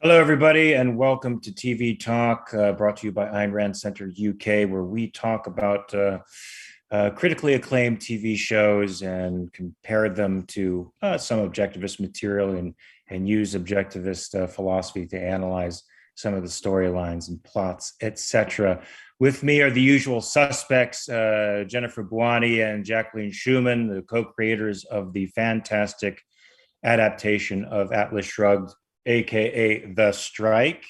Hello, everybody, and welcome to TV Talk, brought to you by Ayn Rand Center UK, where we talk about critically acclaimed TV shows and compare them to some objectivist material and use objectivist philosophy to analyze some of the storylines and plots, etc. With me are the usual suspects, Jennifer Bouani and Jacqueline Schumann, the co-creators of the fantastic adaptation of Atlas Shrugged, aka The Strike,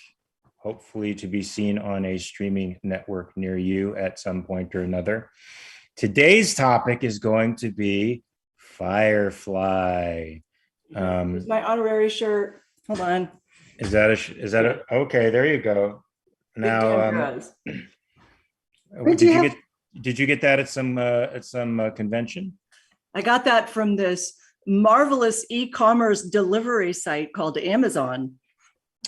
hopefully to be seen on a streaming network near you at some point or another. Today's topic is going to be Firefly. My honorary shirt. Hold on. Okay? There you go. Now, did you get that at some convention? I got that from this marvelous e-commerce delivery site called Amazon.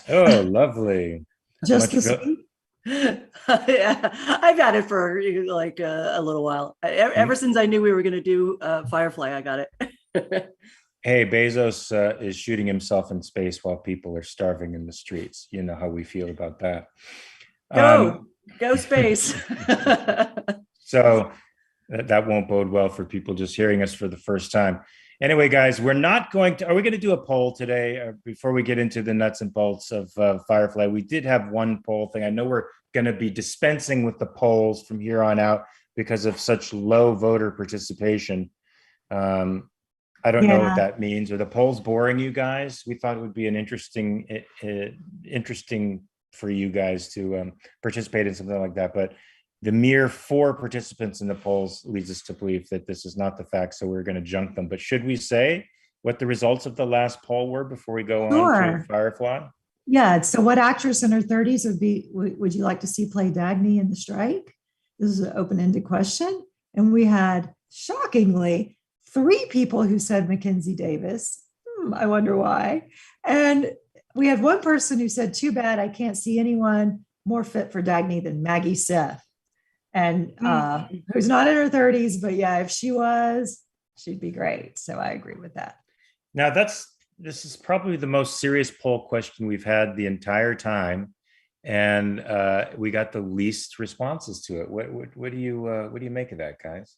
Oh, lovely. Just this week. Yeah, I've had it for like a little while. Ever since I knew we were going to do Firefly, I got it. Hey, Bezos is shooting himself in space while people are starving in the streets. You know how we feel about that. Go space. So that won't bode well for people just hearing us for the first time. Anyway, guys, are we going to do a poll today before we get into the nuts and bolts of Firefly? We did have one poll thing. I know we're going to be dispensing with the polls from here on out because of such low voter participation. I don't know what that means. Are the polls boring you guys? We thought it would be an interesting for you guys to participate in something like that, but the mere 4 participants in the polls leads us to believe that this is not the fact, so we're going to junk them. But should we say what the results of the last poll were before we go on to Firefly? Yeah. So what actress in her 30s would you like to see play Dagny in The Strike? This is an open-ended question. And we had, shockingly, 3 people who said Mackenzie Davis. I wonder why. And we had 1 person who said, too bad, I can't see anyone more fit for Dagny than Maggie Seth. And who's not in her 30s, but yeah, if she was, she'd be great. So I agree with that. Now this is probably the most serious poll question we've had the entire time, and we got the least responses to it. What do you make of that, guys?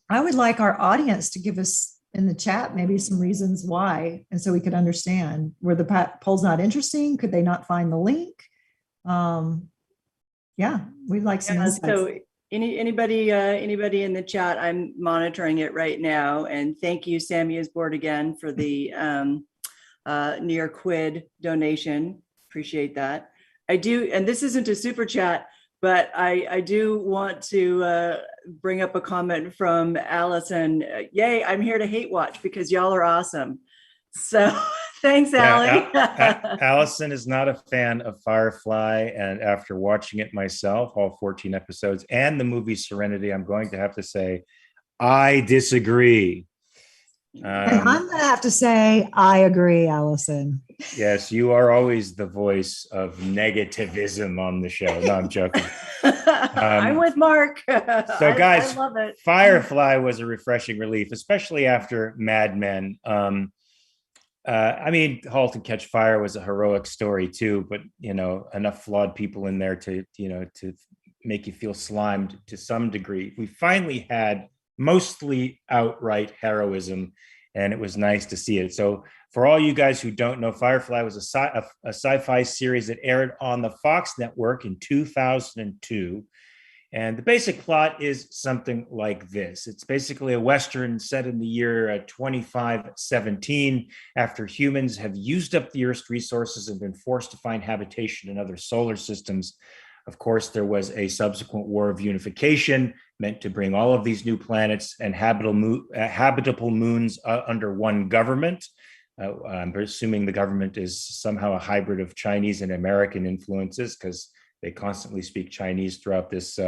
I would like our audience to give us in the chat maybe some reasons why, and so we could understand. Were the polls not interesting? Could they not find the link? Yeah, we'd like some insights. So anybody in the chat, I'm monitoring it right now. And thank you, Sammy Board, again for the near quid donation. Appreciate that. I do, and this isn't a super chat, but I do want to bring up a comment from Allison. Yay, I'm here to hate watch because y'all are awesome. So thanks, Allie. Allison is not a fan of Firefly, and after watching it myself, all 14 episodes, and the movie Serenity, I'm going to have to say I disagree. And I'm going to have to say I agree, Allison. Yes, you are always the voice of negativism on the show. No, I'm joking. I'm with Mark. So, guys, I love it. Firefly was a refreshing relief, especially after Mad Men. I mean, Halt and Catch Fire was a heroic story too, but enough flawed people in there to make you feel slimed to some degree. We finally had mostly outright heroism, and it was nice to see it. So for all you guys who don't know, Firefly was a sci-fi series that aired on the Fox network in 2002. And the basic plot is something like this. It's basically a Western set in the year 2517, after humans have used up the Earth's resources and been forced to find habitation in other solar systems. Of course, there was a subsequent war of unification meant to bring all of these new planets and habitable moons under one government. I'm assuming the government is somehow a hybrid of Chinese and American influences, because they constantly speak Chinese throughout this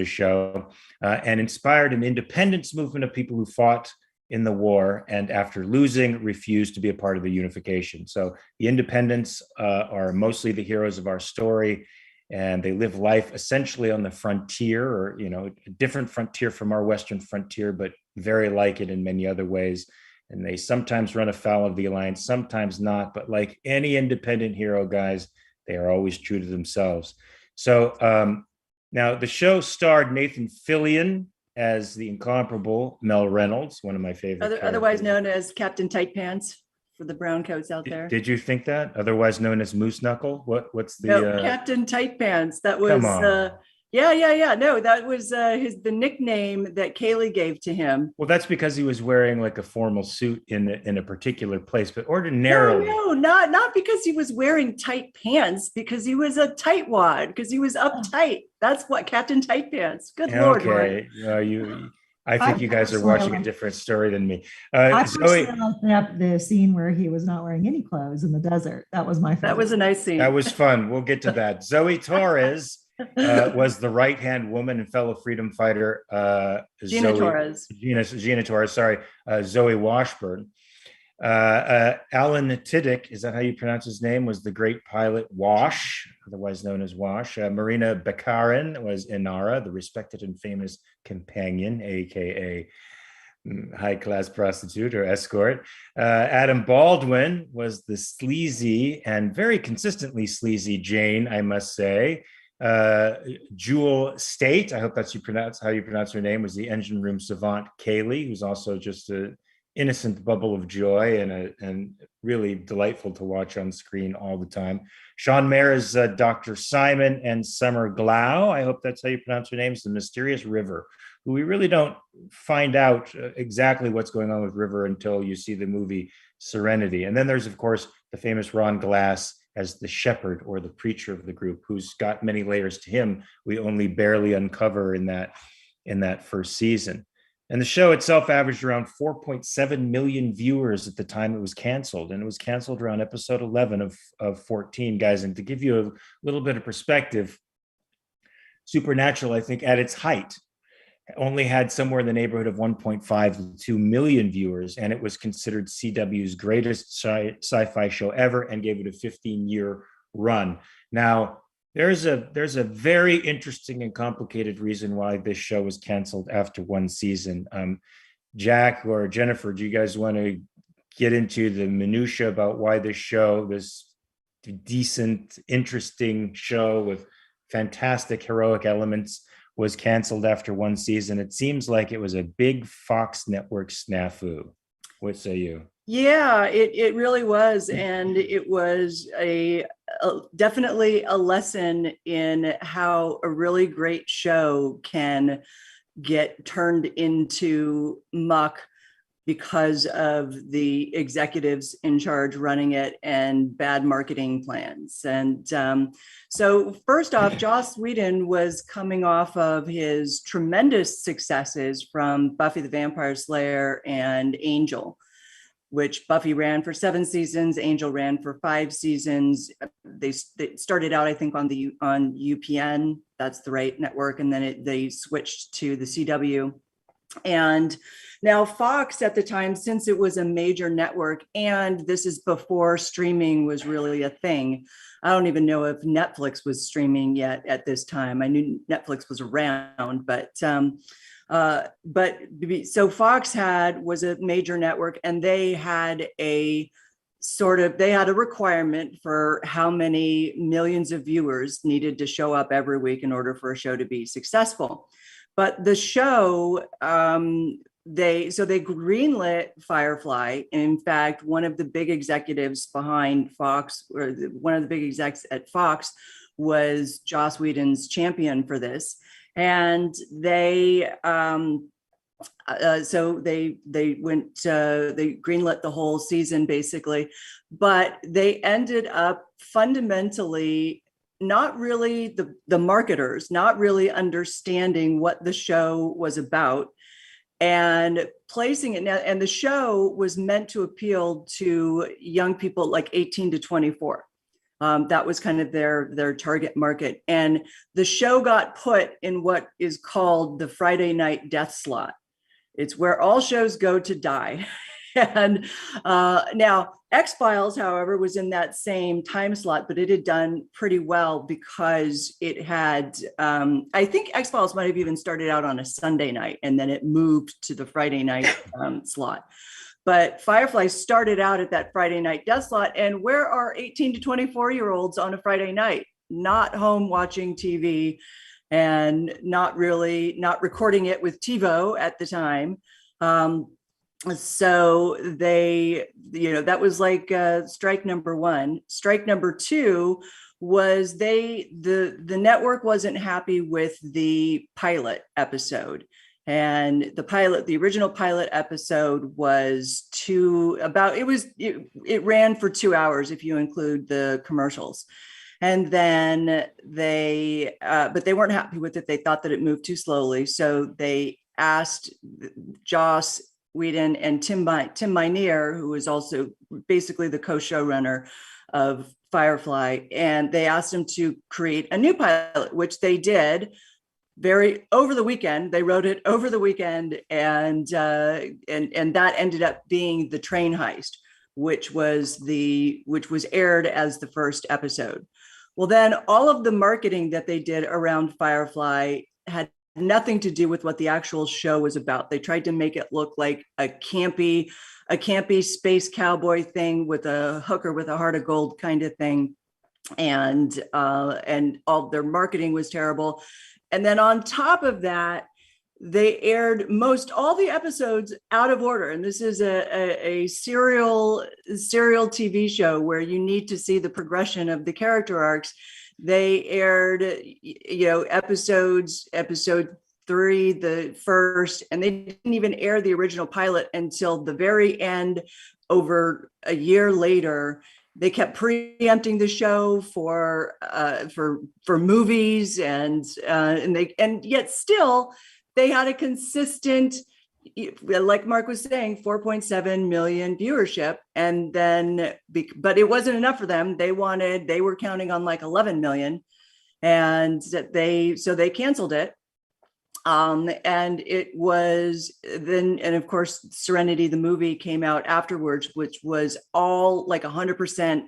show, and inspired an independence movement of people who fought in the war and, after losing, refused to be a part of the unification. So the independents are mostly the heroes of our story, and they live life essentially on the frontier, or a different frontier from our Western frontier, but very like it in many other ways. and they sometimes run afoul of the alliance, sometimes not. But like any independent hero, guys, they are always true to themselves. So now the show starred Nathan Fillion as the incomparable Mel Reynolds, one of my favorite Otherwise characters. known as Captain Tight Pants for the brown coats out there. Did you think that? Otherwise known as Moose Knuckle? What's the No, Captain Tight Pants. That was come on. yeah. No, that was the nickname that Kaylee gave to him. Well, that's because he was wearing like a formal suit in a particular place, but ordinarily. No, not because he was wearing tight pants, because he was a tightwad, because he was uptight. That's what Captain Tight Pants. Good Lord. Okay. I think you guys are watching a different story than me. Zoe, liked the scene where he was not wearing any clothes in the desert. That was my favorite. That was a nice scene. That was fun. We'll get to that. Zoe Torres was the right-hand woman and fellow freedom fighter. Gina Torres. Sorry, Zoe Washburn. Alan Tiddick, is that how you pronounce his name, was the great pilot Wash, otherwise known as Wash. Marina Bakarin was Inara, the respected and famous companion, aka high-class prostitute or escort. Adam Baldwin was the sleazy and very consistently sleazy Jane, I must say. Jewel State, I hope that's how you pronounce her name, was the engine room savant Kaylee, who's also just a innocent bubble of joy and really delightful to watch on screen all the time. Sean Mayer is Dr. Simon, and Summer Glau, I hope that's how you pronounce her name, is the mysterious River, who we really don't find out exactly what's going on with River until you see the movie Serenity. And then there's, of course, the famous Ron Glass as the shepherd or the preacher of the group, who's got many layers to him we only barely uncover in that first season. And the show itself averaged around 4.7 million viewers at the time it was canceled. And it was canceled around episode 11 of 14, guys. And to give you a little bit of perspective, Supernatural, I think at its height, only had somewhere in the neighborhood of 1.5 to 2 million viewers. And it was considered CW's greatest sci-fi show ever and gave it a 15-year run. Now, there's a very interesting and complicated reason why this show was canceled after one season. Jack or Jennifer, do you guys want to get into the minutia about why this decent, interesting show with fantastic heroic elements was canceled after one season? It seems like it was a big Fox Network snafu. What say you? Yeah, it really was. And it was definitely a lesson in how a really great show can get turned into muck because of the executives in charge running it and bad marketing plans. And so first off, Joss Whedon was coming off of his tremendous successes from Buffy the Vampire Slayer and Angel, which Buffy ran for 7 seasons, Angel ran for 5 seasons. They started out, I think, on UPN, that's the right network, and then they switched to the CW. And now Fox at the time, since it was a major network, and this is before streaming was really a thing. I don't even know if Netflix was streaming yet at this time. I knew Netflix was around, but so Fox was a major network, and they had a requirement for how many millions of viewers needed to show up every week in order for a show to be successful. But the show, they greenlit Firefly. And in fact, one of the big executives behind Fox, or one of the big execs at Fox, was Joss Whedon's champion for this. And they greenlit the whole season basically, but they ended up fundamentally not really the marketers, not really understanding what the show was about and placing it now. And the show was meant to appeal to young people like 18 to 24. That was kind of their target market. And the show got put in what is called the Friday night death slot. It's where all shows go to die. And now X-Files, however, was in that same time slot, but it had done pretty well because it had, I think X-Files might have even started out on a Sunday night, and then it moved to the Friday night slot. But Firefly started out at that Friday night death slot. And where are 18 to 24-year-olds on a Friday night? Not home watching TV and not recording it with TiVo at the time. So they, that was like strike number one. Strike number two was the network wasn't happy with the pilot episode. And the original pilot episode was it ran for 2 hours if you include the commercials. And then but they weren't happy with it. They thought that it moved too slowly. So they asked Joss Whedon and Tim Minear, who was also basically the co-showrunner of Firefly, and they asked him to create a new pilot, which they did over the weekend. They wrote it over the weekend, and that ended up being The Train Heist, which was aired as the first episode. Well, then all of the marketing that they did around Firefly had nothing to do with what the actual show was about. They tried to make it look like a campy space cowboy thing with a hooker with a heart of gold kind of thing. And all their marketing was terrible. And then on top of that, they aired all the episodes out of order. And this is a serial TV show where you need to see the progression of the character arcs. They aired, episode 3, the first, and they didn't even air the original pilot until the very end. Over a year later, they kept preempting the show for movies, and yet still they had a consistent, like Mark was saying, 4.7 million viewership. And then, but it wasn't enough for them. They were counting on like 11 million. And they canceled it. And it was then, and of course, Serenity, the movie, came out afterwards, which was all like 100%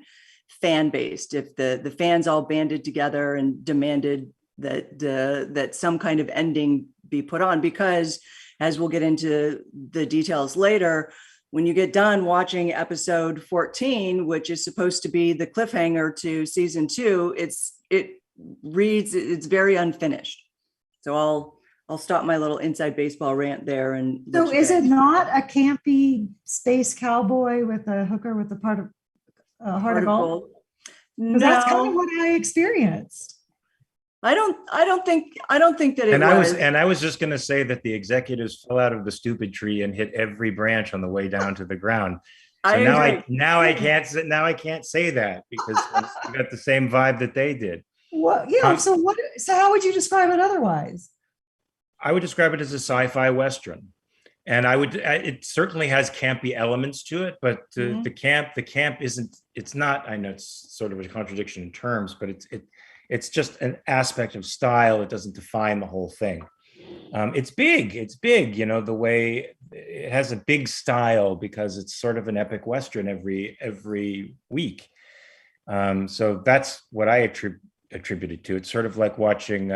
fan based. If the fans all banded together and demanded that some kind of ending be put on, because as we'll get into the details later, when you get done watching episode 14, which is supposed to be the cliffhanger to season 2, it's very unfinished. So I'll stop my little inside baseball rant there. And so is it not a campy space cowboy with a hooker with a heart of gold? No, that's kind of what I experienced. I don't think that it was. I was just going to say that the executives fell out of the stupid tree and hit every branch on the way down to the ground. So I can't say that because I got the same vibe that they did. Well, yeah. So how would you describe it otherwise? I would describe it as a sci-fi Western. And it certainly has campy elements to it, but the camp isn't, it's not, I know it's sort of a contradiction in terms, but it's just an aspect of style. It doesn't define the whole thing. It's big, the way it has a big style because it's sort of an epic Western every week. So that's what I attributed to. It's sort of like watching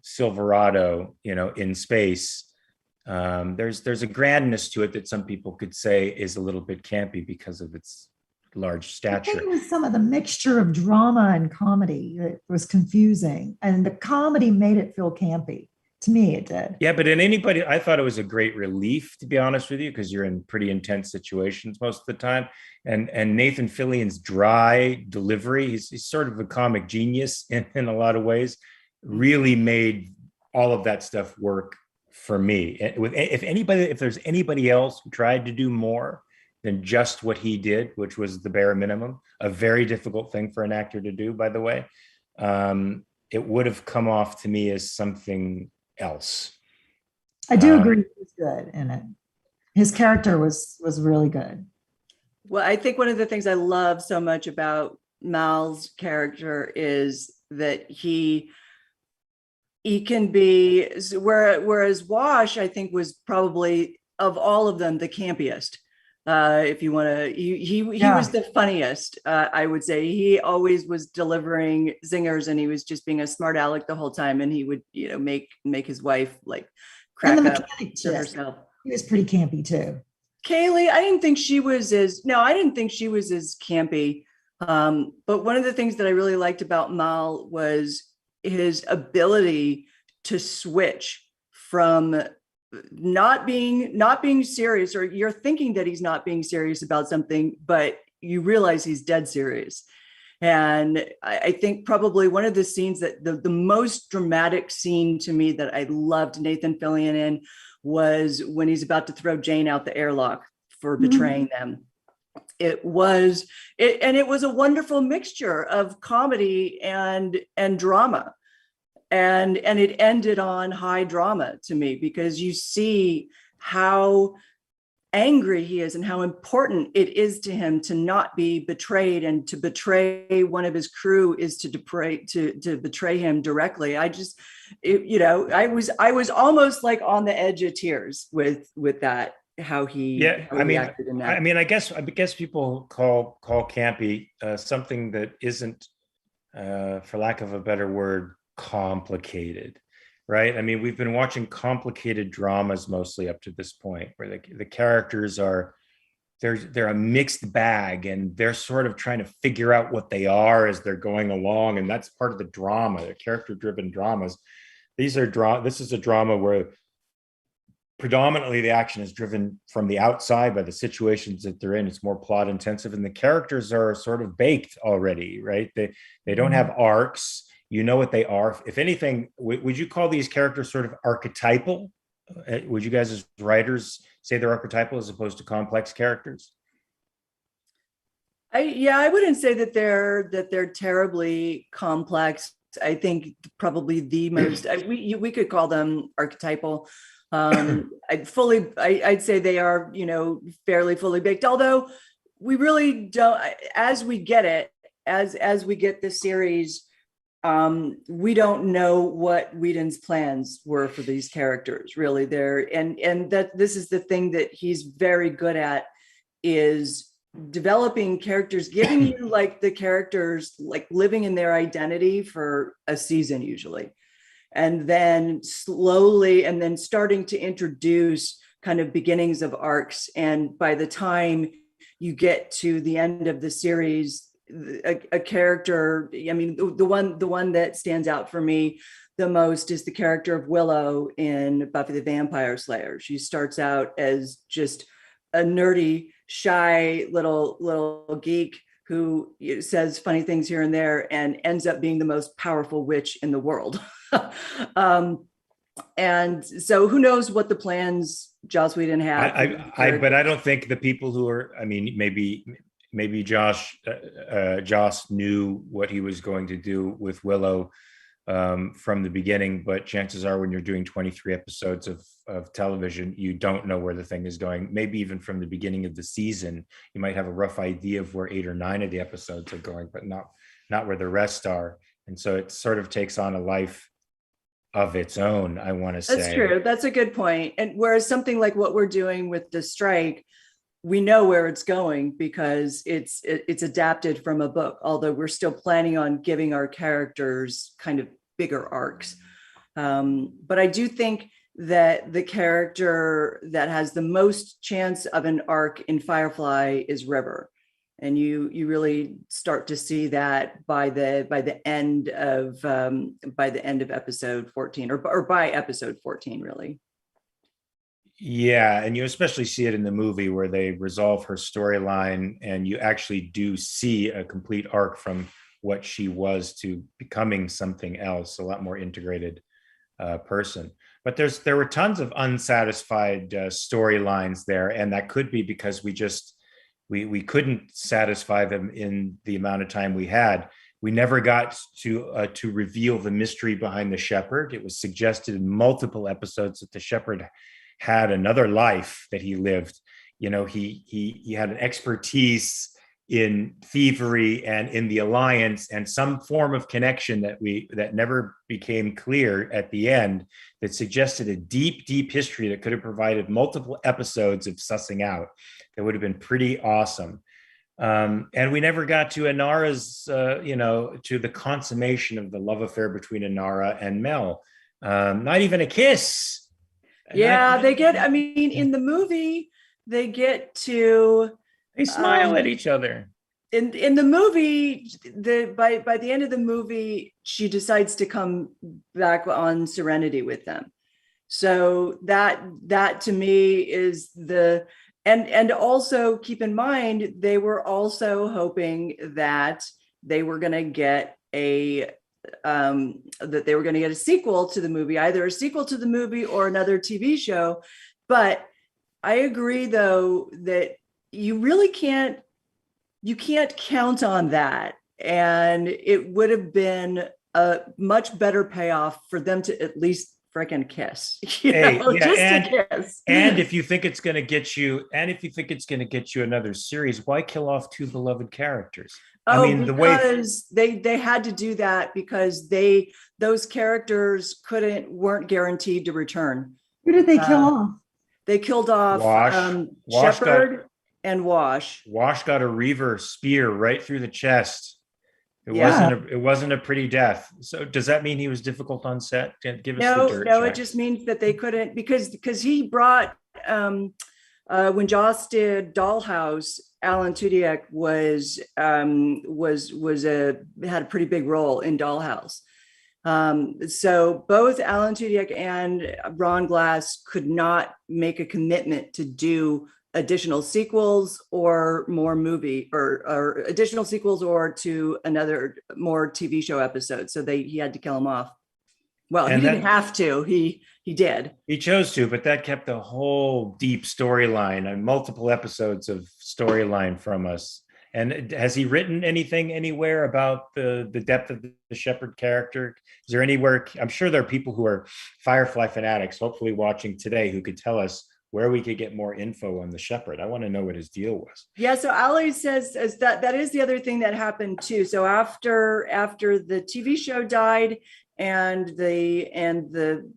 Silverado, in space. There's a grandness to it that some people could say is a little bit campy because of its large stature. I think it was some of the mixture of drama and comedy that was confusing, and the comedy made it feel campy. To me, it did. Yeah, but I thought it was a great relief, to be honest with you, because you're in pretty intense situations most of the time. And Nathan Fillion's dry delivery, he's sort of a comic genius in a lot of ways, really made all of that stuff work for me. If there's anybody else who tried to do more than just what he did, which was the bare minimum, a very difficult thing for an actor to do, by the way, it would have come off to me as something else. I do agree he was good in it. His character was really good. Well, I think one of the things I love so much about Mal's character is that he can be, whereas Wash, I think, was probably of all of them the campiest. If you want to, he was the funniest. I would say he always was delivering zingers, and he was just being a smart aleck the whole time. And he would, make his wife like crack up to herself. He was pretty campy too. Kaylee, I didn't think she was as campy. But one of the things that I really liked about Mal was his ability to switch from not being serious, or you're thinking that he's not being serious about something, but you realize he's dead serious. And I think probably one of the scenes that the most dramatic scene to me that I loved Nathan Fillion in was when he's about to throw Jane out the airlock for betraying them. It was a wonderful mixture of comedy and drama. And it ended on high drama to me, because you see how angry he is and how important it is to him to not be betrayed, and to betray one of his crew is to betray him directly. I was almost like on the edge of tears with that, how he acted in that. I guess people call campy something that isn't, for lack of a better word, complicated, right? I mean, we've been watching complicated dramas mostly up to this point, where the characters are, they're a mixed bag, and they're sort of trying to figure out what they are as they're going along, and that's part of the drama. The character-driven dramas. This is a drama where predominantly the action is driven from the outside by the situations that they're in. It's more plot intensive, and the characters are sort of baked already, right? They don't have arcs. You know what they are. If anything, would you call these characters sort of archetypal? Would you guys as writers say they're archetypal as opposed to complex characters? I wouldn't say that they're terribly complex. I think probably the most, we could call them archetypal. I'd say they are, fairly fully baked, although we really don't, as we get the series, we don't know what Whedon's plans were for these characters, really. And that this is the thing that he's very good at, is developing characters, giving you like the characters like living in their identity for a season usually, and then slowly, and then starting to introduce kind of beginnings of arcs. And by the time you get to the end of the series, a character, I mean, the one that stands out for me the most is the character of Willow in Buffy the Vampire Slayer. She starts out as just a nerdy, shy little geek who says funny things here and there, and ends up being the most powerful witch in the world. And so who knows what the plans Joss Whedon had. But I don't think the people who are, I mean, maybe Joss knew what he was going to do with Willow from the beginning, but chances are when you're doing 23 episodes of television, you don't know where the thing is going. Maybe even from the beginning of the season, you might have a rough idea of where 8 or 9 of the episodes are going, but not where the rest are. And so it sort of takes on a life of its own, I want to say. That's true. That's a good point. And whereas something like what we're doing with The Strike, we know where it's going because it's adapted from a book, although we're still planning on giving our characters kind of bigger arcs. But I do think that the character that has the most chance of an arc in Firefly is River. And you really start to see that by the end of episode 14, or by episode 14, really. Yeah, and you especially see it in the movie where they resolve her storyline, and you actually do see a complete arc from what she was to becoming something else, a lot more integrated person. But there were tons of unsatisfied storylines there, and that could be because we couldn't satisfy them in the amount of time we had. We never got to reveal the mystery behind the shepherd. It was suggested in multiple episodes that the shepherd had another life that he lived. He had an expertise in thievery and in the Alliance, and some form of connection that never became clear at the end, that suggested a deep history that could have provided multiple episodes of sussing out. That would have been pretty awesome. And we never got to Inara's, to the consummation of the love affair between Inara and Mel. Not even a kiss. Yeah, they get, I mean, in the movie, they get to They smile at each other. in the movie, by the end of the movie, she decides to come back on Serenity with them. So that to me is and also keep in mind, they were also hoping that they were going to get a sequel to the movie, either a sequel to the movie or another TV show. But I agree, though, that you really can't count on that. And it would have been a much better payoff for them to at least freaking kiss. And if you think it's going to get you, another series, why kill off two beloved characters? Oh, I mean, because they had to do that because those characters weren't guaranteed to return. Who did they kill off? They killed off Shepard and Wash. Wash got a Reaver spear right through the chest. It wasn't a pretty death. So does that mean he was difficult on set? Give us the dirt check. It just means that they couldn't, because he brought when Joss did Dollhouse, Alan Tudyk had a pretty big role in Dollhouse. So both Alan Tudyk and Ron Glass could not make a commitment to do additional sequels or more movie or additional sequels or to another more TV show episode. So he had to kill him off. Well, he didn't have to. He did. He chose to, but that kept a whole deep storyline and multiple episodes of storyline from us. And has he written anything anywhere about the depth of the Shepard character? Is there anywhere? I'm sure there are people who are Firefly fanatics, hopefully watching today, who could tell us where we could get more info on the Shepard. I want to know what his deal was. Yeah, so Ali says that is the other thing that happened too. So after the TV show died and the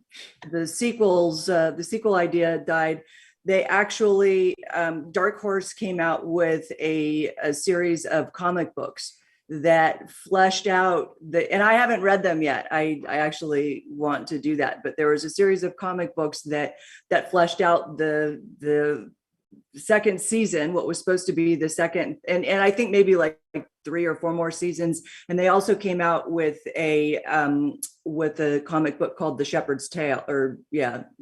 sequels, the sequel idea died, they actually Dark Horse came out with a series of comic books that fleshed out and I haven't read them yet. I actually want to do that, but there was a series of comic books that fleshed out the second season, what was supposed to be the second, and I think maybe like 3 or 4 more seasons. And they also came out with a comic book called The Shepherd's Tale,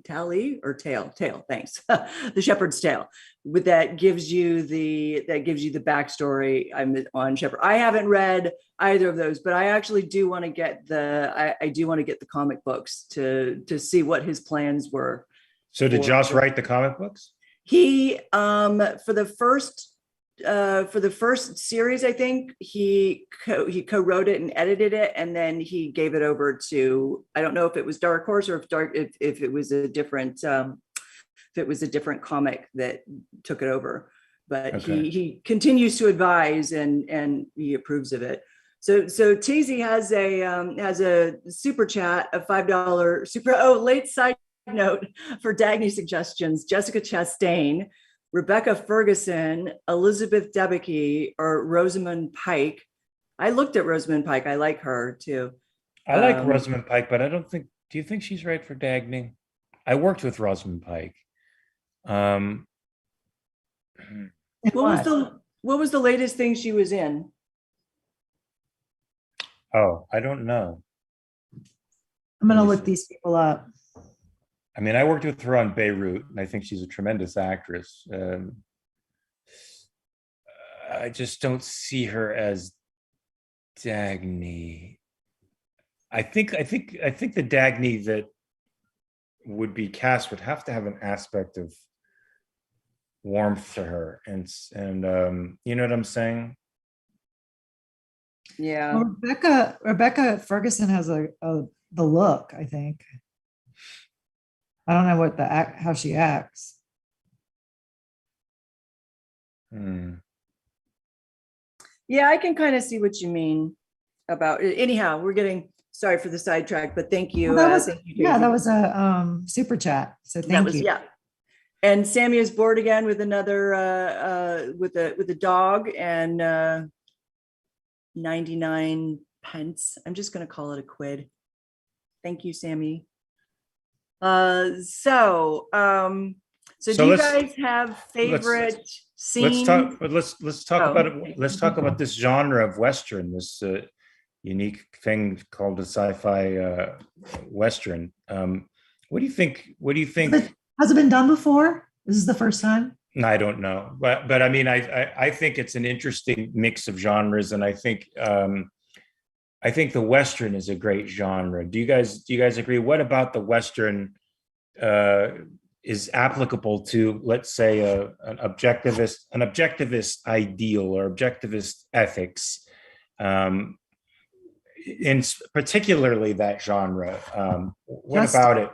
Tale. Thanks. The Shepherd's Tale, that gives you the backstory on Shepard. I haven't read either of those, but I actually do want to get the comic books to see what his plans were. So did Joss write the comic books? He for the first series, I think he co-wrote it and edited it, and then he gave it over to, I don't know if it was Dark Horse or if it was a different comic that took it over, but okay. He continues to advise and he approves of it. So TZ has a super chat of $5 late side note for Dagny suggestions: Jessica Chastain, Rebecca Ferguson, Elizabeth Debicki, or Rosamund Pike. I looked at Rosamund Pike. I like her too. I like Rosamund Pike, but I don't think. Do you think she's right for Dagny? I worked with Rosamund Pike. What was the latest thing she was in? Oh, I don't know. I'm gonna look these people up. I mean, I worked with her on Beirut, and I think she's a tremendous actress. I just don't see her as Dagny. I think the Dagny that would be cast would have to have an aspect of warmth to her, and you know what I'm saying? Yeah. Well, Rebecca Ferguson has the look, I think. I don't know how she acts. Yeah, I can kind of see what you mean about it. Anyhow, we're getting, sorry for the sidetrack, but thank you. Well, that was a super chat. So thank you. Yeah. And Sammy is bored again with another with a dog and 99 pence. I'm just going to call it a quid. Thank you, Sammy. So So So do you let's guys have favorite let's scenes? talk. Let's talk Oh, about it. okay. Let's talk about this genre of Western, this unique thing called a sci-fi Western. What do you think? What do you think? Has it been done before? This is the first time. I don't know, but I mean, I think it's an interesting mix of genres, and I think the Western is a great genre. Do you guys agree? What about the Western uh, is applicable to, let's say, an objectivist ideal or objectivist ethics, um, in particularly that genre? What Justice. about it?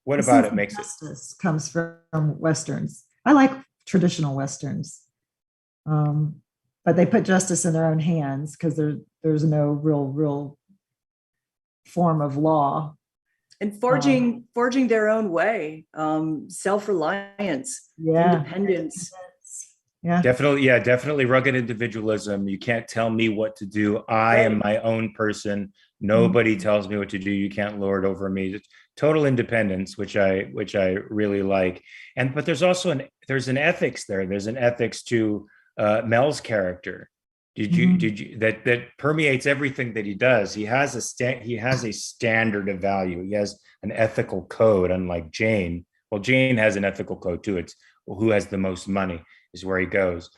What The about sense it of makes it? justice comes from Westerns. I like traditional Westerns, but they put justice in their own hands because there's no real form of law. And forging their own way, self-reliance, Yeah. independence. Yeah. Definitely, yeah, definitely rugged individualism. You can't tell me what to do. I am Right. my own person. Nobody tells me what to do. You can't lord over me. It's total independence, which I really like. And but there's also there's an ethics there. There's an ethics to Mel's character. Did you that permeates everything that he does. He has a standard of value. He has an ethical code, unlike Jane. Well, Jane has an ethical code too. It's, well, who has the most money is where he goes.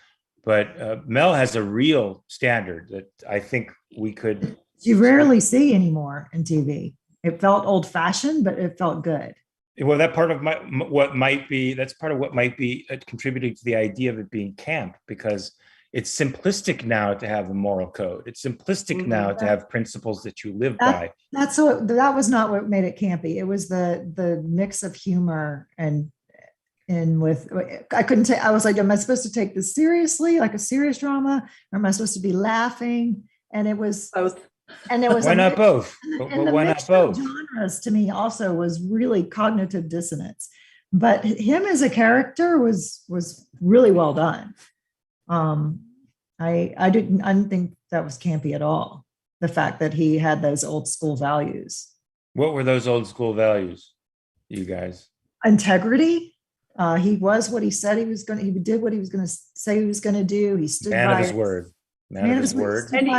But Mel has a real standard that I think we could. You rarely see anymore in TV. It felt old fashioned, but it felt good. Well, that part of what might be, that's part of what might be contributing to the idea of it being camp, because it's simplistic now to have a moral code. It's simplistic now to have principles that you live by. That was not what made it campy. It was the mix of humor and with, I couldn't take, I was like, am I supposed to take this seriously, like a serious drama, or am I supposed to be laughing? And it was Both. And there was why not both? And the why mix not of both? genres to me also was really cognitive dissonance. But him as a character was really well done. I didn't think that was campy at all. The fact that he had those old school values. What were those old school values, you guys? Integrity. He was what he said he was going to. He did what he was going to say he was going to do. He stood Man by of his word. Man of his word. And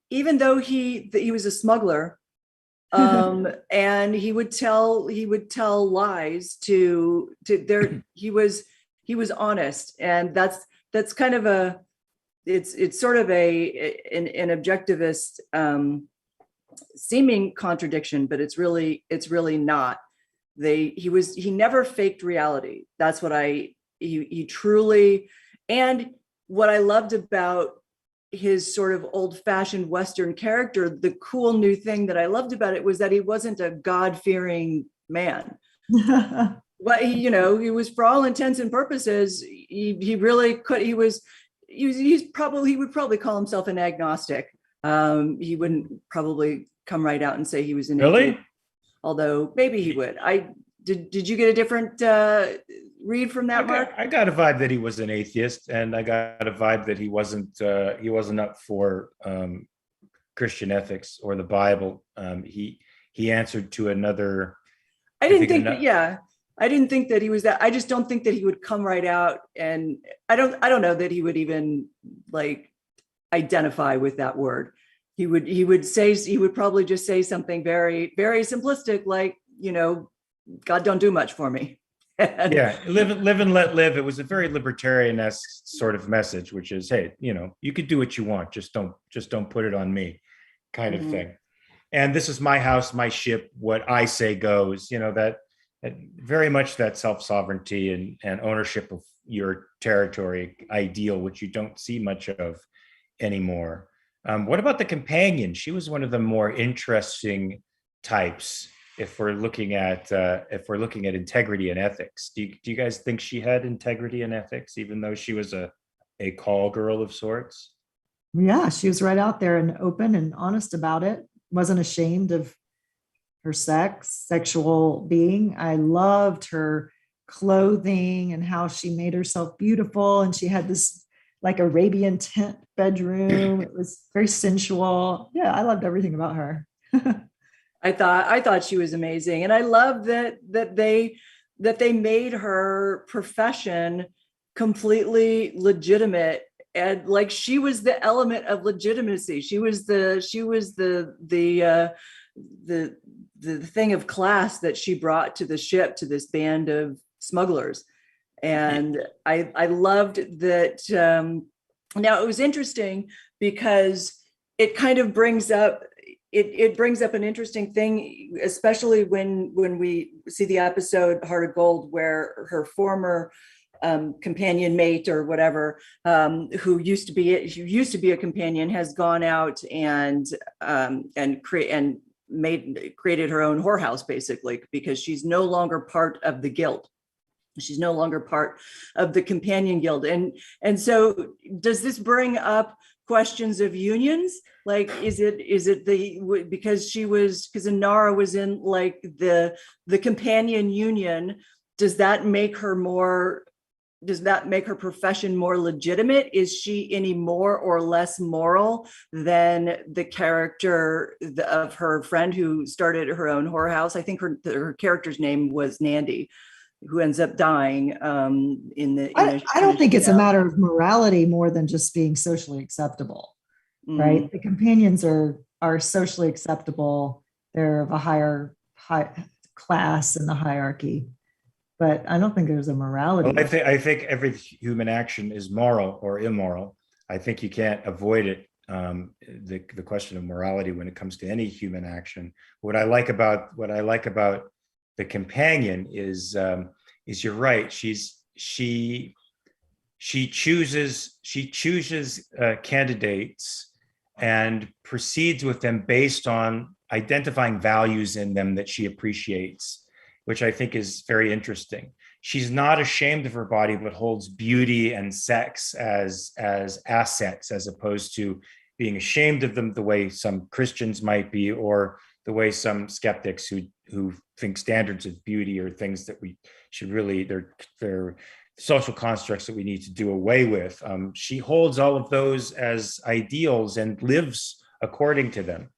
even though he was a smuggler, and he would tell lies to there, he was honest, and that's kind of it's sort of an objectivist seeming contradiction, but it's really not. He never faked reality. That's what he truly, and what I loved about his sort of old-fashioned Western character, the cool new thing that I loved about it was that he wasn't a God-fearing man. But he was, for all intents and purposes, he really could. He would probably call himself an agnostic. He wouldn't probably come right out and say he was an Really? atheist, although maybe he would. Did you get a different read from that, Mark? I got a vibe that he was an atheist, and I got a vibe that he wasn't up for Christian ethics or the Bible. He answered to another. I didn't think that he was that. I just don't think that he would come right out, and I don't know that he would even like identify with that word. He would probably just say something very, very simplistic, like, God don't do much for me. Yeah, live and let live. It was a very libertarian-esque sort of message, which is, hey, you could do what you want, just don't put it on me, kind of thing. And this is my house, my ship. What I say goes. That very much that self-sovereignty and ownership of your territory ideal, which you don't see much of anymore. What about the companion? She was one of the more interesting types. If we're looking at integrity and ethics, do you guys think she had integrity and ethics, even though she was a call girl of sorts? Yeah, she was right out there and open and honest about it. Wasn't ashamed of her sexual being. I loved her clothing and how she made herself beautiful, and she had this like Arabian tent bedroom. It was very sensual. Yeah, I loved everything about her. I thought she was amazing, and I love that they they made her profession completely legitimate, and like she was the element of legitimacy. She was the thing of class that she brought to the ship, to this band of smugglers. And I loved that. Now it was interesting because it kind of brings up an interesting thing, especially when we see the episode Heart of Gold, where her former companion mate or whatever, who used to be a companion, has gone out and created her own whorehouse, basically, because she's no longer part of the guild. She's no longer part of the companion guild. And so does this bring up questions of unions? Like, is it because Inara was in like the companion union, does that make her profession more legitimate? Is she any more or less moral than the character of her friend who started her own whorehouse? I think her character's name was Nandy, who ends up dying I don't think it's a matter of morality more than just being socially acceptable, right? The companions are socially acceptable. They're of a higher class in the hierarchy, but I don't think there's a morality. Well, I think every human action is moral or immoral. I think you can't avoid it. The question of morality when it comes to any human action. What I like about the companion is you're right. She chooses candidates and proceeds with them based on identifying values in them that she appreciates, which I think is very interesting. She's not ashamed of her body, but holds beauty and sex as assets, as opposed to being ashamed of them the way some Christians might be, or the way some skeptics who think standards of beauty are things that we should really, they're social constructs that we need to do away with. She holds all of those as ideals and lives according to them.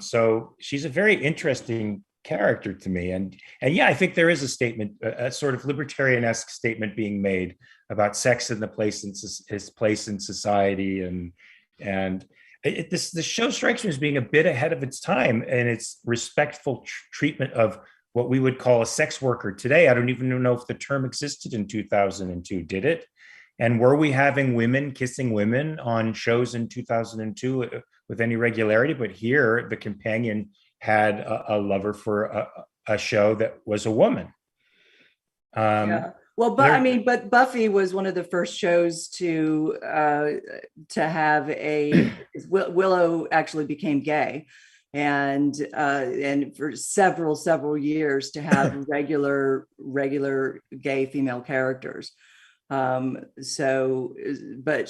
So she's a very interesting character to me. And yeah, I think there is a statement, a sort of libertarian-esque statement being made about sex and its place in society. And the show strikes me as being a bit ahead of its time in its respectful treatment of what we would call a sex worker today. I don't even know if the term existed in 2002, did it? And were we having women kissing women on shows in 2002 with any regularity? But here, the companion had a lover for a show that was a woman. Yeah. Well, but Buffy was one of the first shows to have Willow actually became gay, and for several years to have regular gay female characters. So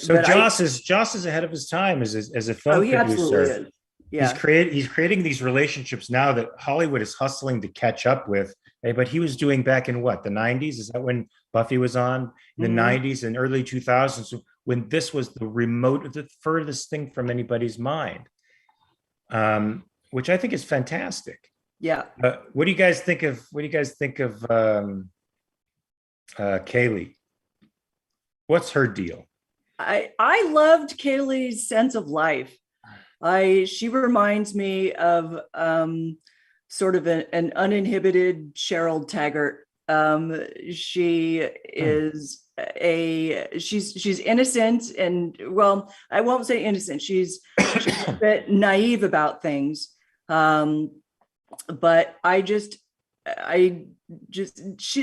Joss is ahead of his time as a film he producer. Absolutely is. Yeah. He's creating these relationships now that Hollywood is hustling to catch up with. But he was doing back in what, the 90s? Is that when Buffy was on? The 90s and early 2000s, when this was the furthest thing from anybody's mind, which I think is fantastic. Yeah. What do you guys think of Kaylee? What's her deal? I loved Kaylee's sense of life. She reminds me of sort of an uninhibited Cheryl Taggart. She is she's innocent, and well, I won't say innocent. She's a bit naive about things. But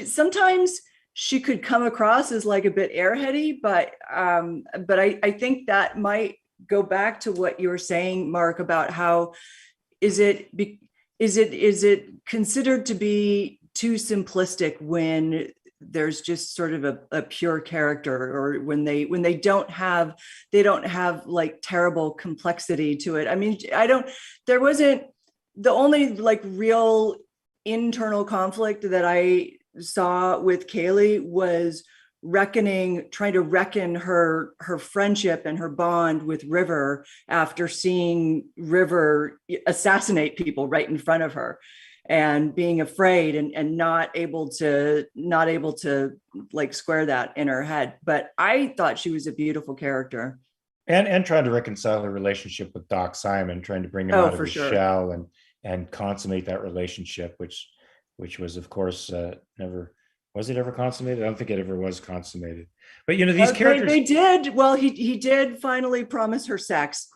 sometimes she could come across as like a bit airheady, but I think that might go back to what you were saying, Mark, about how is it considered to be too simplistic when there's just sort of a pure character, or when they don't have like terrible complexity to it. I mean, there wasn't, the only like real internal conflict that I saw with Kaylee was trying to reckon her friendship and her bond with River after seeing River assassinate people right in front of her. and being afraid and not able to like square that in her head. But I thought she was a beautiful character. And trying to reconcile her relationship with Doc Simon, trying to bring him out of his shell and consummate that relationship, which was, of course, never, was it ever consummated? I don't think it ever was consummated. But these characters, they did. Well, he did finally promise her sex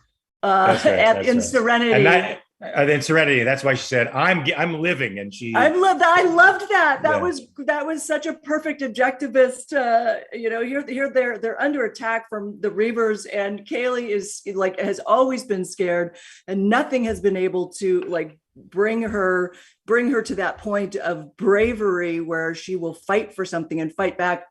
in Serenity. And then Serenity. That's why she said, "I'm living," and she. I loved that. That was such a perfect objectivist. Here they're under attack from the Reavers, and Kaylee is like has always been scared, and nothing has been able to like bring her to that point of bravery where she will fight for something and fight back.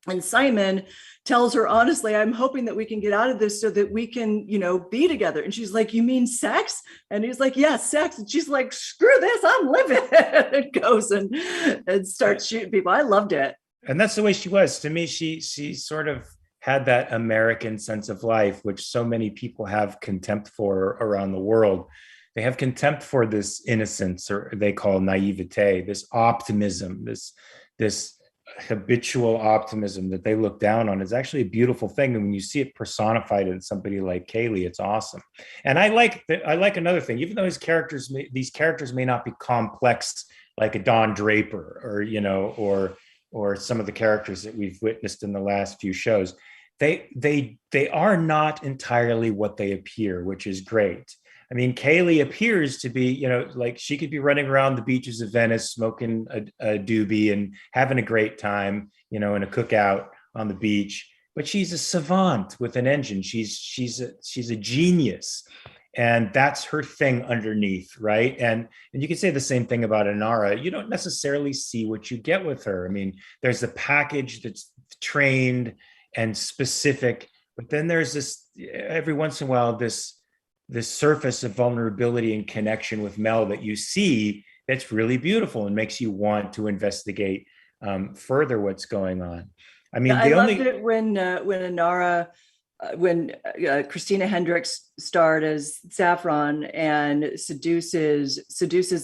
And Simon tells her, honestly, I'm hoping that we can get out of this so that we can, be together. And she's like, you mean sex? And he's like, yeah, sex. And she's like, screw this, I'm living. And goes and starts shooting people. I loved it. And that's the way she was. To me, she sort of had that American sense of life, which so many people have contempt for around the world. They have contempt for this innocence, or they call naivete, this optimism, this habitual optimism that they look down on. Is actually a beautiful thing, and when you see it personified in somebody like Kaylee, it's awesome. And I like another thing, even though these characters may not be complex like a Don Draper or some of the characters that we've witnessed in the last few shows, they are not entirely what they appear, which is great. I mean, Kaylee appears to be, like she could be running around the beaches of Venice, smoking a doobie and having a great time, in a cookout on the beach. But she's a savant with an engine. She's a genius, and that's her thing underneath, right? And you can say the same thing about Inara. You don't necessarily see what you get with her. I mean, there's a package that's trained and specific, but then there's this every once in a while this surface of vulnerability and connection with Mel that you see that's really beautiful and makes you want to investigate further what's going on. I mean, I loved it when Inara, when Christina Hendricks starred as Saffron and seduces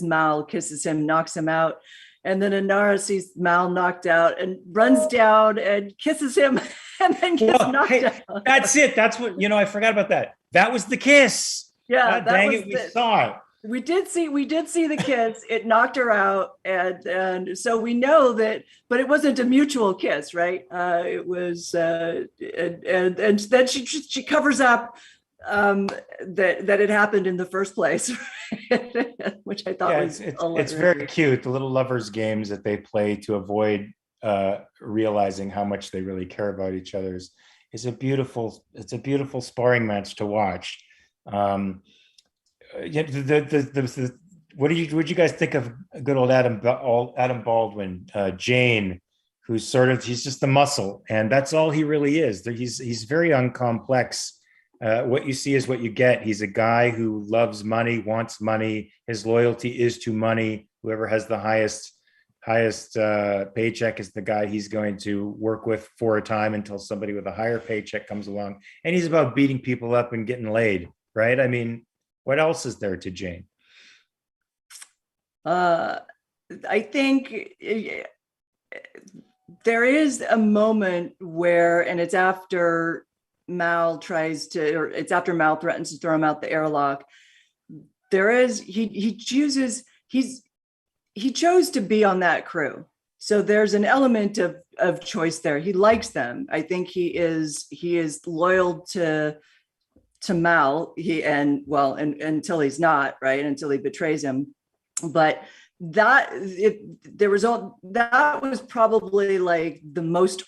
Mal, kisses him, knocks him out. And then Inara sees Mal knocked out and runs down and kisses him and then gets knocked out. That's it. That's what, I forgot about that. That was the kiss. Yeah. Dang it, we saw it. We did see the kiss. It knocked her out. And so we know that, but it wasn't a mutual kiss, right? It was, and then she covers up that it happened in the first place, which I thought was it's very cute. The little lovers games that they play to avoid realizing how much they really care about each other is a beautiful sparring match to watch. What did you guys think of good old Adam Baldwin, Jane, he's just the muscle, and that's all he really is. He's very uncomplex. What you see is what you get. He's a guy who loves money, wants money. His loyalty is to money. Whoever has the highest paycheck is the guy he's going to work with for a time until somebody with a higher paycheck comes along. And he's about beating people up and getting laid, right? I mean, what else is there to Jane? I think there is a moment where, and it's after Mal threatens to throw him out the airlock. He chose to be on that crew. So there's an element of choice there. He likes them. I think he is loyal to Mal. Until he's not, right? Until he betrays him. But that was probably like the most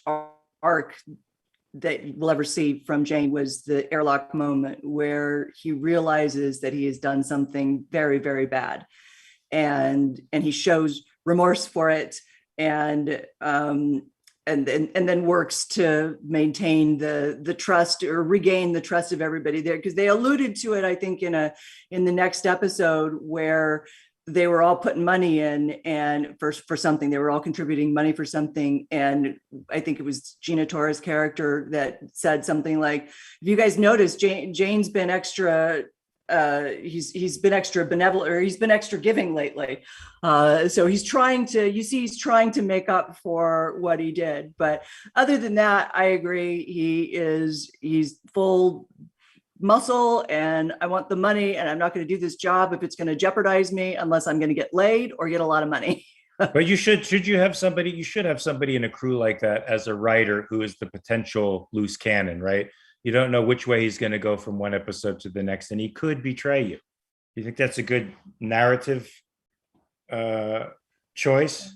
arc that we'll ever see from Jane, was the airlock moment where he realizes that he has done something very, very bad, and he shows remorse for it, and then works to maintain the trust, or regain the trust of everybody there, because they alluded to it, I think, in the next episode, where they were all putting money in and for something. They were all contributing money for something. And I think it was Gina Torres' character that said something like, if you guys notice, Jane's been extra he's been extra benevolent, or he's been extra giving lately. So he's trying to make up for what he did. But other than that, I agree. He's full muscle, and I want the money, and I'm not going to do this job if it's going to jeopardize me, unless I'm going to get laid or get a lot of money. But you should have somebody, in a crew like that as a writer who is the potential loose cannon, right? You don't know which way he's going to go from one episode to the next, and he could betray you. You think that's a good narrative choice?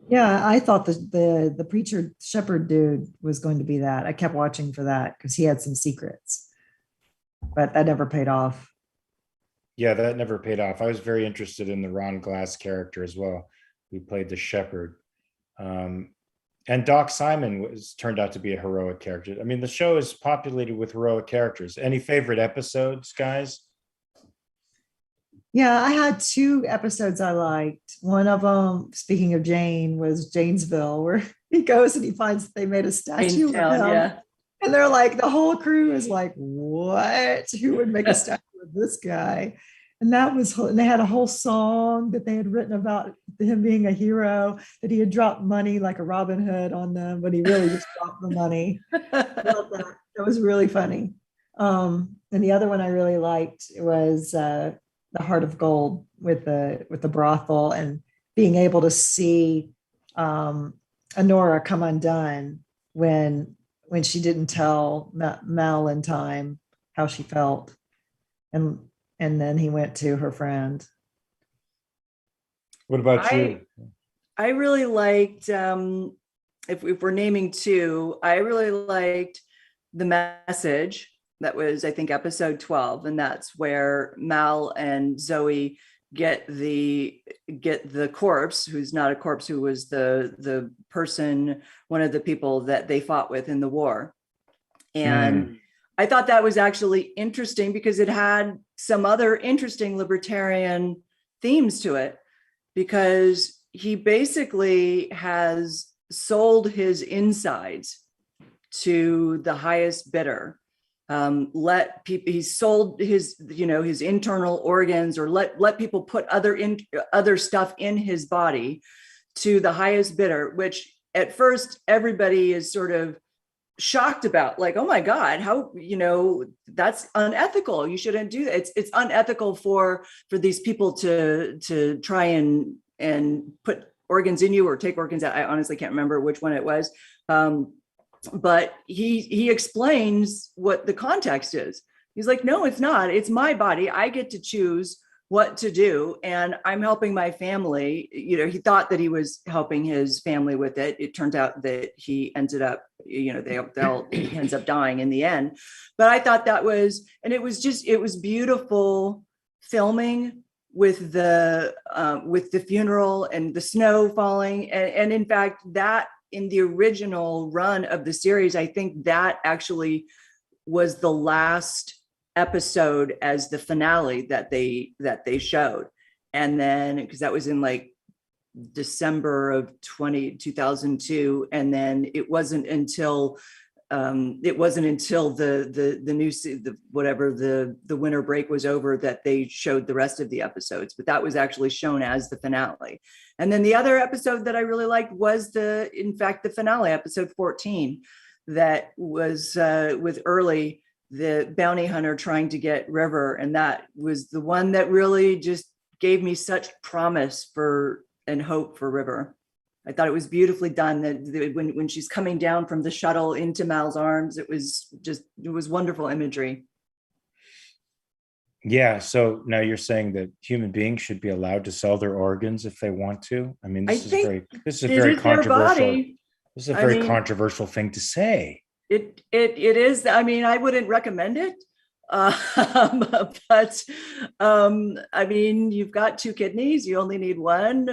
Yeah, I thought the preacher shepherd dude was going to be that. I kept watching for that because he had some secrets, but that never paid off. Yeah, that never paid off. I was very interested in the Ron Glass character as well, who played the shepherd. And Doc Simon turned out to be a heroic character. I mean, the show is populated with heroic characters. Any favorite episodes, guys? Yeah, I had 2 episodes I liked. One of them, speaking of Jane, was Janesville, where he goes and he finds that they made a statue of him. Yeah. And they're like, the whole crew is like, what? Who would make a statue of this guy? And and they had a whole song that they had written about him being a hero, that he had dropped money like a Robin Hood on them, but he really just dropped the money. That was really funny. And the other one I really liked was The Heart of Gold with the brothel, and being able to see Honora come undone when she didn't tell Mel in time how she felt. And then he went to her friend. What about you? I really liked, if we're naming 2, I really liked The Message. That was, I think, episode 12. And that's where Mal and Zoe get the corpse, who's not a corpse, who was the person, one of the people that they fought with in the war. And I thought that was actually interesting because it had some other interesting libertarian themes to it, because he basically has sold his insides to the highest bidder. He sold his internal organs, or let people put other stuff in his body to the highest bidder, which at first everybody is sort of shocked about, like, oh my God, how, that's unethical. You shouldn't do that. It's unethical for these people to try and put organs in you or take organs out. I honestly can't remember which one it was. But he explains what the context is. He's like, no, it's not. It's my body. I get to choose what to do, and I'm helping my family. He thought that he was helping his family with it. It turns out that he ended up, he ends up dying in the end. But I thought that was, and it was beautiful filming with the funeral and the snow falling, and in fact, that in the original run of the series, I think that actually was the last episode as the finale that they showed. And then, because that was in like December of 2002, and then it wasn't until the winter break was over that they showed the rest of the episodes. But that was actually shown as the finale. And then the other episode that I really liked was in fact the finale, episode 14, that was with Early, the bounty hunter trying to get River. And that was the one that really just gave me such promise and hope for River. I thought it was beautifully done, that when she's coming down from the shuttle into Mal's arms, it was wonderful imagery. Yeah. So now you're saying that human beings should be allowed to sell their organs if they want to. I mean, this is a very controversial. This is a very controversial thing to say. It is. I mean, I wouldn't recommend it. But I mean, you've got 2 kidneys, you only need one.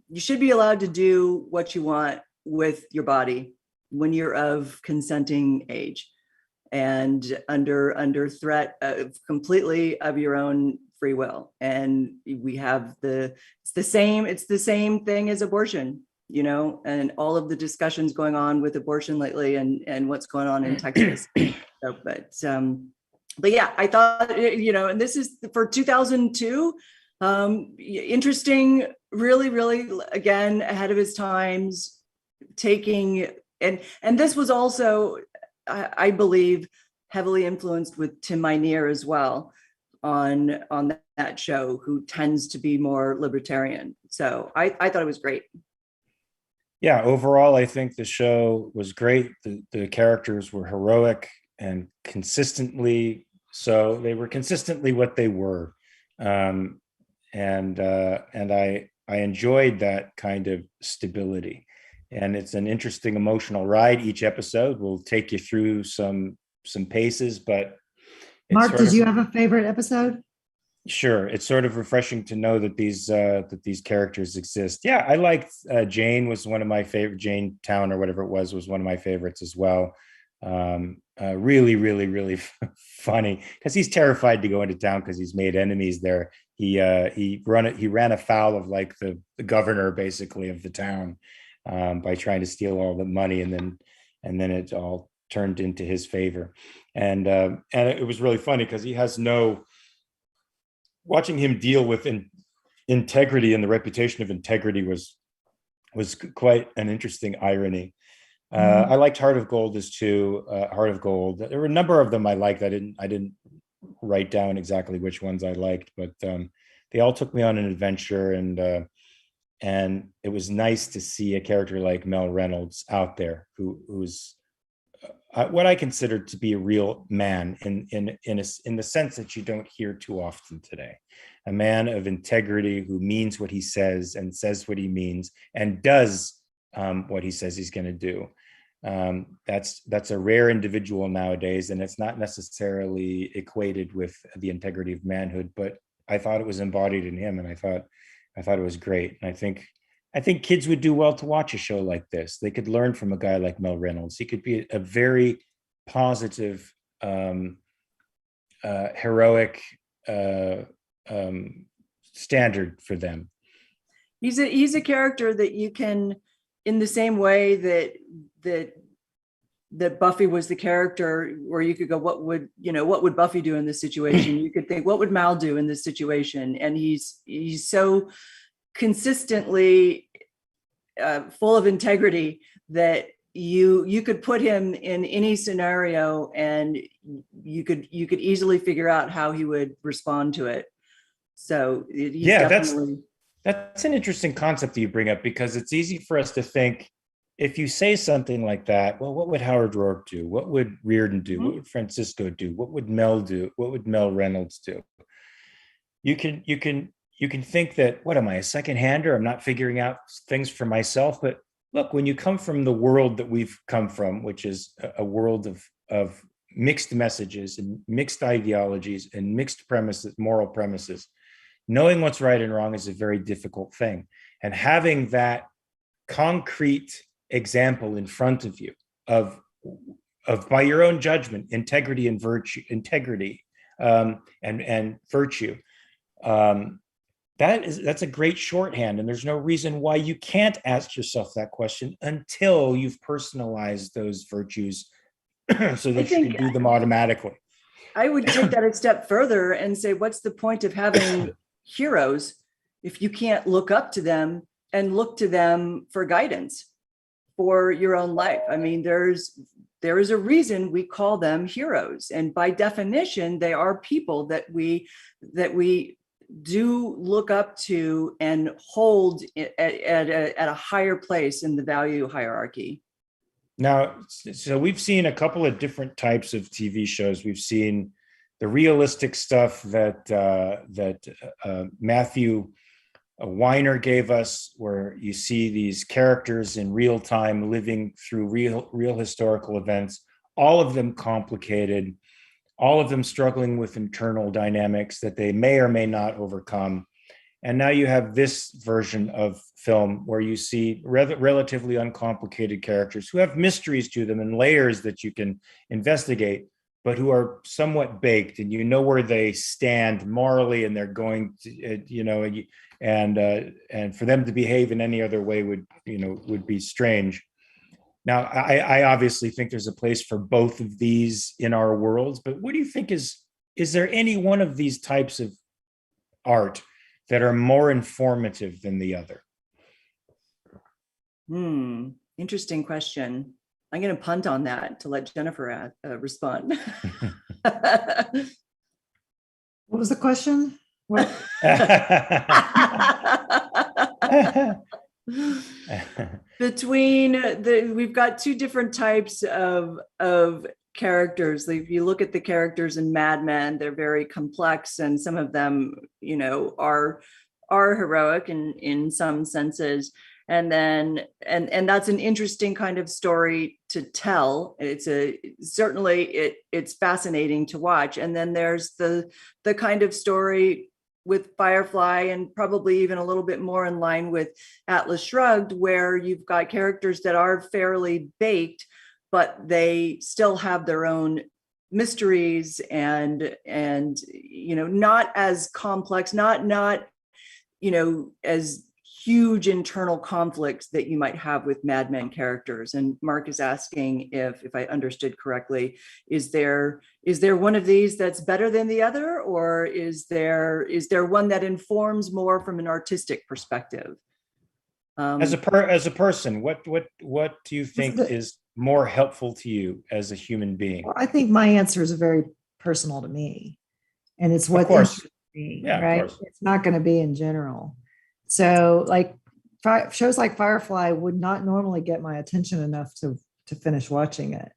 You should be allowed to do what you want with your body when you're of consenting age and under threat completely of your own free will. And we have it's the same thing as abortion. and all of the discussions going on with abortion lately and what's going on in Texas. So, but yeah, I thought, and this is for 2002, interesting, really, really, again, ahead of his times, taking, and this was also, I believe, heavily influenced with Tim Minear as well on that show, who tends to be more libertarian. So I thought it was great. Yeah, overall, I think the show was great. The characters were heroic and consistently, so they were consistently what they were. And I enjoyed that kind of stability. And it's an interesting emotional ride. Each episode will take you through some paces, but Mark, did you have a favorite episode? Sure, it's sort of refreshing to know that these characters exist. Yeah, I liked Jane was one of my favorite. Jane Town or whatever it was one of my favorites as well. Really, really, really funny because he's terrified to go into town because he's made enemies there. He ran afoul of like the governor basically of the town by trying to steal all the money, and then it all turned into his favor. And it was really funny because he has watching him deal with integrity and the reputation of integrity was quite an interesting irony. I liked Heart of Gold as too. Heart of Gold. There were a number of them I liked. I didn't write down exactly which ones I liked, but they all took me on an adventure, and it was nice to see a character like Mel Reynolds out there who's what I consider to be a real man in the sense that you don't hear too often today. A man of integrity who means what he says and says what he means and does what he says he's going to do. That's a rare individual nowadays, and it's not necessarily equated with the integrity of manhood. But I thought it was embodied in him, and I thought it was great. And I think kids would do well to watch a show like this. They could learn from a guy like Mel Reynolds. He could be a very positive, heroic standard for them. He's a character that you can, in the same way that Buffy was the character where you could go, what would Buffy do in this situation? You could think, what would Mal do in this situation? And he's so consistently full of integrity that you could put him in any scenario and you could easily figure out how he would respond to it. So that's an interesting concept that you bring up, because it's easy for us to think, if you say something like that, well, what would Howard Rourke do? What would Reardon do? What would Francisco do? What would Mel do? What would Mel Reynolds do? You can think that, what am I, a second-hander? I'm not figuring out things for myself. But look, when you come from the world that we've come from, which is a world of mixed messages and mixed ideologies and mixed premises, moral premises, knowing what's right and wrong is a very difficult thing. And having that concrete example in front of you of by your own judgment, integrity and virtue, and virtue, that's a great shorthand. And there's no reason why you can't ask yourself that question until you've personalized those virtues so that you can do them automatically. I would take that a step further and say, what's the point of having heroes if you can't look up to them and look to them for guidance for your own life? I mean, there is a reason we call them heroes, and by definition, they are people that we do look up to and hold at a higher place in the value hierarchy. Now, so we've seen a couple of different types of TV shows. We've seen the realistic stuff that Matthew Weiner gave us, where you see these characters in real time living through real historical events, all of them complicated, all of them struggling with internal dynamics that they may or may not overcome. And now you have this version of film where you see relatively uncomplicated characters who have mysteries to them and layers that you can investigate, but who are somewhat baked, and you know where they stand morally, and they're going to, and for them to behave in any other way would be strange. Now, I obviously think there's a place for both of these in our worlds, but what do you think is there any one of these types of art that are more informative than the other? Interesting question. I'm going to punt on that to let Jennifer respond. What was the question? What? We've got two different types of characters. If you look at the characters in Mad Men, they're very complex, and some of them, are heroic in some senses. And then that's an interesting kind of story to tell. It's fascinating to watch. And then there's the kind of story with Firefly, and probably even a little bit more in line with Atlas Shrugged, where you've got characters that are fairly baked, but they still have their own mysteries and not as complex, not as huge internal conflicts that you might have with Mad Men characters. And Mark is asking if I understood correctly, is there one of these that's better than the other, or is there one that informs more from an artistic perspective? As a person, what do you think is more helpful to you as a human being? Well, I think my answer is very personal to me, and it's what interests me, yeah, right? It's not going to be in general. So like shows like Firefly would not normally get my attention enough to finish watching it.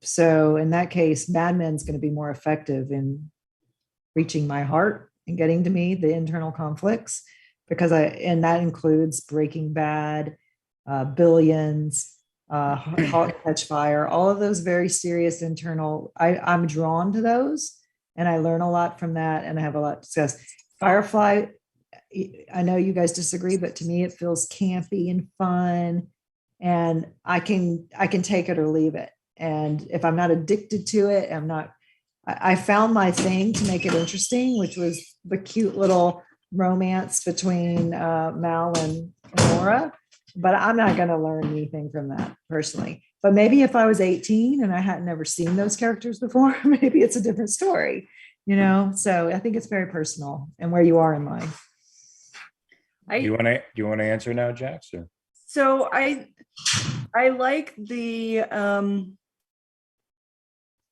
So in that case, Mad Men's going to be more effective in reaching my heart and getting to me, the internal conflicts, and that includes Breaking Bad, Billions, Halt and Catch Fire, all of those very serious internal. I'm drawn to those, and I learn a lot from that, and I have a lot to discuss. Firefly, I know you guys disagree, but to me it feels campy and fun, and I can take it or leave it. And if I'm not addicted to it, I found my thing to make it interesting, which was the cute little romance between Mal and Nora, but I'm not going to learn anything from that personally. But maybe if I was 18 and I hadn't ever seen those characters before, maybe it's a different story, So I think it's very personal and where you are in life. Do you want to answer now, Jax? Or? So I like the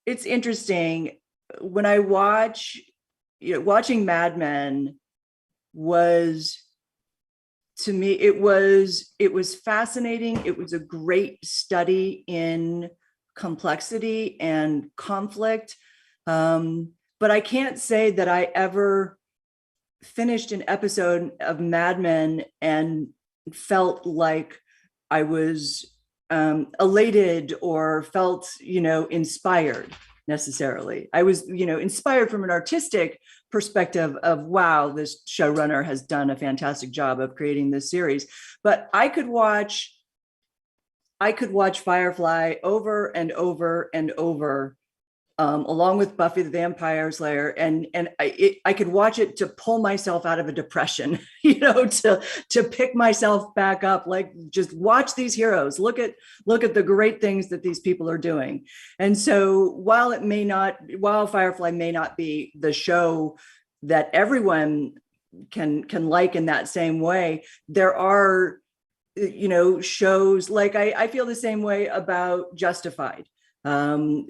it's interesting when I watching Mad Men was, to me, it was fascinating. It was a great study in complexity and conflict. But I can't say that I ever finished an episode of Mad Men and felt like I was elated or felt, inspired necessarily. I was, inspired from an artistic perspective of, wow, this showrunner has done a fantastic job of creating this series. But I could watch Firefly over and over and over, along with Buffy the Vampire Slayer, and I could watch it to pull myself out of a depression, to pick myself back up. Like, just watch these heroes. Look at the great things that these people are doing. And so while Firefly may not be the show that everyone can like in that same way, there are shows like I feel the same way about Justified. One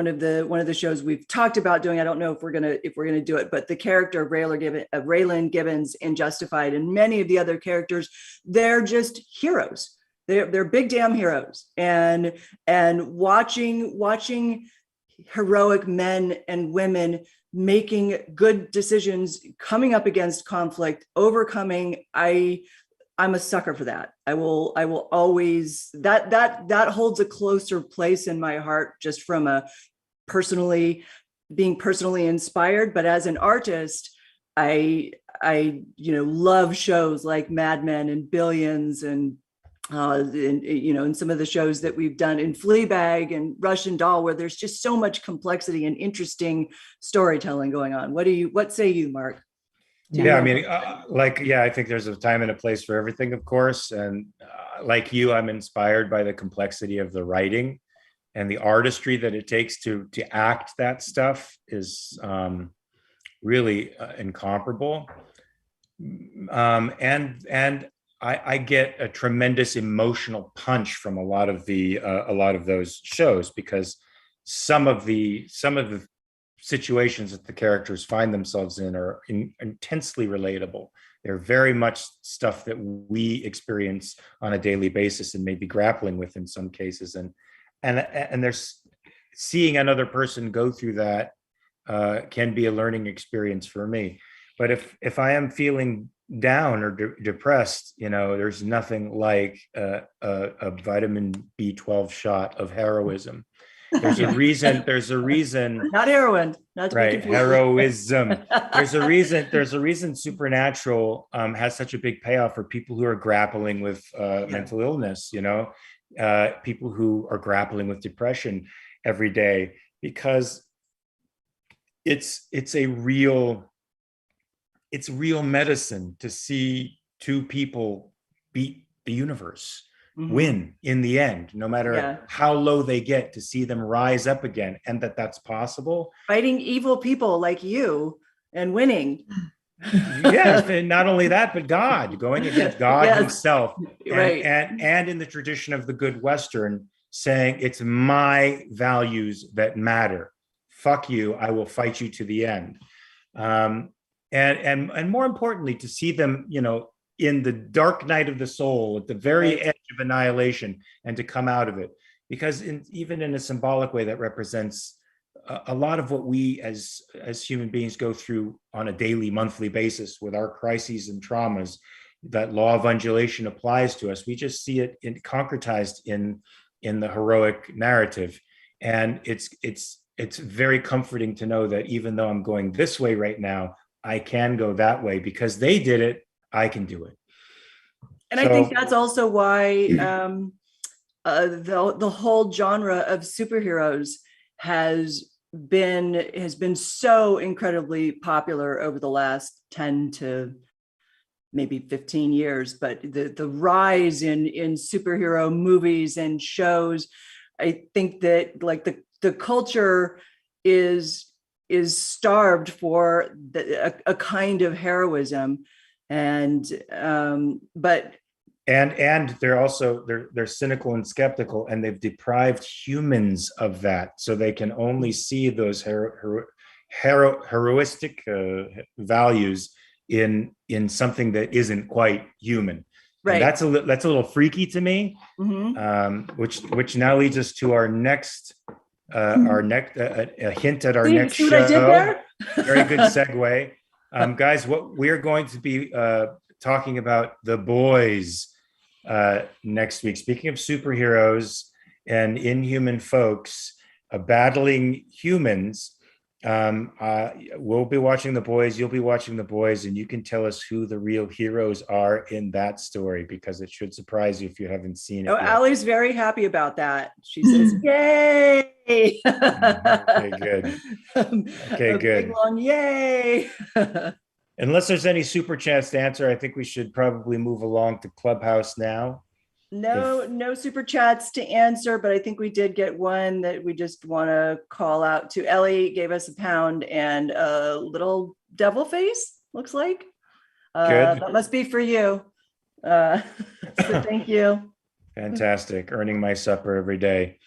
of the shows we've talked about doing, I don't know if we're gonna do it, but the character of Raylan Gibbons in Justified, and many of the other characters, they're just heroes. They're big damn heroes, and watching heroic men and women making good decisions, coming up against conflict, overcoming. I'm a sucker for that. I will always, that holds a closer place in my heart, just from being personally inspired. But as an artist, I love shows like Mad Men and Billions and in some of the shows that we've done in Fleabag and Russian Doll, where there's just so much complexity and interesting storytelling going on. What say you, Mark? Yeah, I mean, I think there's a time and a place for everything, of course. And like you, I'm inspired by the complexity of the writing, and the artistry that it takes to act that stuff is really incomparable. And I get a tremendous emotional punch from a lot of those shows, because some of the situations that the characters find themselves in are intensely relatable. They're very much stuff that we experience on a daily basis and maybe grappling with in some cases. And there's seeing another person go through that can be a learning experience for me. But if I am feeling down or depressed, there's nothing like a vitamin B12 shot of heroism. There's a reason. Not heroin. Not to right. Heroism. There's a reason Supernatural has such a big payoff for people who are grappling with mental illness. People who are grappling with depression every day, because it's real medicine to see two people beat the universe, win in the end, no matter how low they get, to see them rise up again, and that's possible. Fighting evil people like you and winning. Yes, and not only that, but God, going against God himself. Right. And in the tradition of the good Western, saying it's my values that matter. Fuck you, I will fight you to the end. And more importantly, to see them, in the dark night of the soul, at the very edge of annihilation, and to come out of it. Because even in a symbolic way, that represents a lot of what we as human beings go through on a daily, monthly basis with our crises and traumas. That law of undulation applies to us. We just see it concretized in the heroic narrative. And it's very comforting to know that even though I'm going this way right now, I can go that way, because they did it. I can do it. And I think that's also why the whole genre of superheroes has been so incredibly popular over the last 10 to maybe 15 years. But the rise in superhero movies and shows, I think that like the culture is starved for a kind of heroism, and they're also they're cynical and skeptical, and they've deprived humans of that, so they can only see those heroistic values in something that isn't quite human. Right. And that's a little freaky to me. Which now leads us to our next. A hint at our next show. I did there? Very good segue. Guys, what we're going to be talking about The Boys next week. Speaking of superheroes and inhuman folks battling humans, we'll be watching The Boys, you'll be watching The Boys, and you can tell us who the real heroes are in that story, because it should surprise you if you haven't seen it. Oh, Allie's very happy about that. She says, yay! Okay, good. Okay, good. Big long yay! Unless there's any super chats to answer, I think we should probably move along to Clubhouse now. No super chats to answer, but I think we did get one that we just want to call out to. Ellie gave us £1 and a little devil face, looks like. Good. That must be for you. So thank you. Fantastic. Earning my supper every day.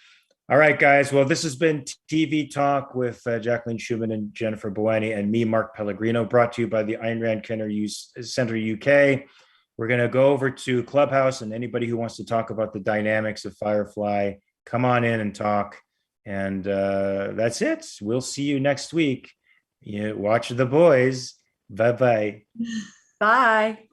All right, guys. Well, this has been TV Talk with Jacqueline Schumann and Jennifer Bouani, and me, Mark Pellegrino, brought to you by the Ayn Rand Kenner Center UK. We're going to go over to Clubhouse, and anybody who wants to talk about the dynamics of Firefly, come on in and talk. And that's it. We'll see you next week. Watch The Boys. Bye-bye. Bye.